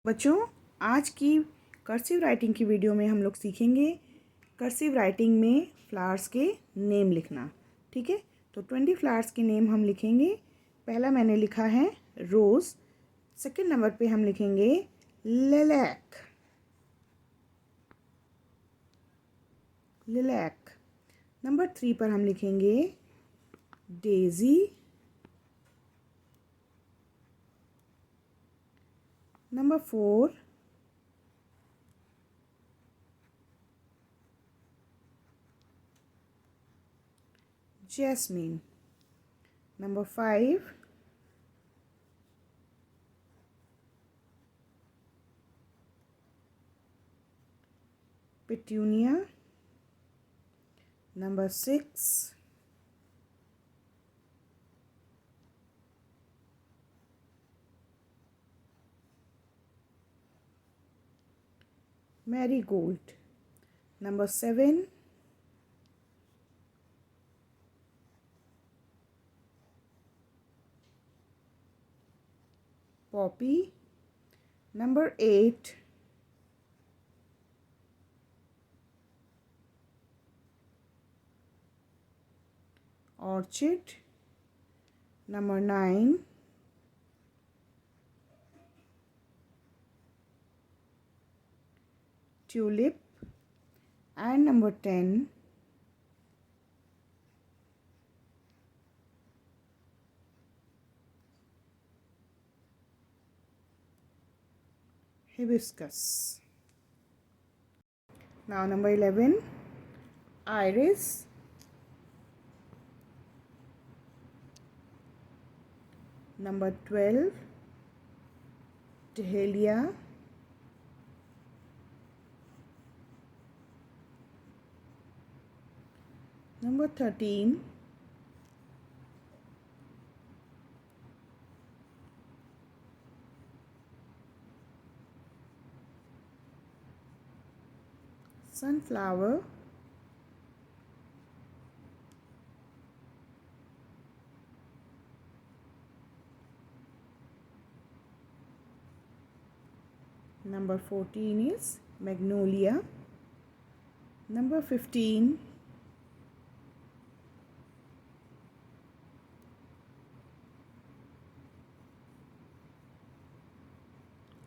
बच्चों, आज की कर्सिव राइटिंग की वीडियो में हम लोग सीखेंगे कर्सिव राइटिंग में फ्लावर्स के नेम लिखना। ठीक है, तो 20 फ्लावर्स के नेम हम लिखेंगे। पहला मैंने लिखा है रोज़। सेकंड नंबर पे हम लिखेंगे लिलैक। लिलैक। नंबर 3 पर हम लिखेंगे daisy. Number 4 jasmine. Number 5 petunia. Number 6 marigold. Number 7 Poppy. Number 8 orchid. Number 9 tulip. and number 10 hibiscus. Now number 11 iris. Number 12 dahlia. Number 13 sunflower. Number 14 is magnolia. Number 15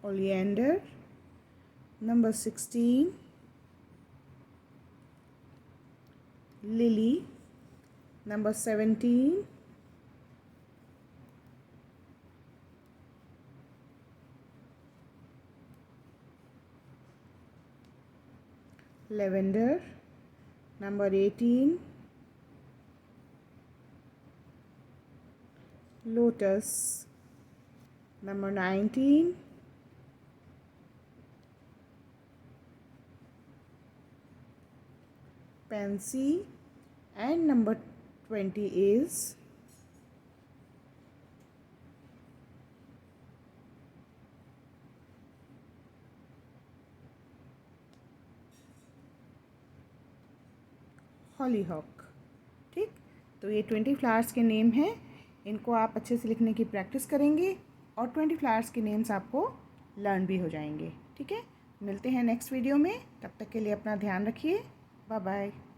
oleander. Number 16 lily. Number 17 lavender. Number 18 lotus. Number 19 pansy. And number 20 is hollyhock. ठीक, तो ये 20 flowers के name हैं। इनको आप अच्छे से लिखने की प्रैक्टिस करेंगे और 20 फ्लावर्स के नेम्स आपको लर्न भी हो जाएंगे। ठीक है, मिलते हैं नेक्स्ट वीडियो में। तब तक के लिए अपना ध्यान रखिए। Bye bye.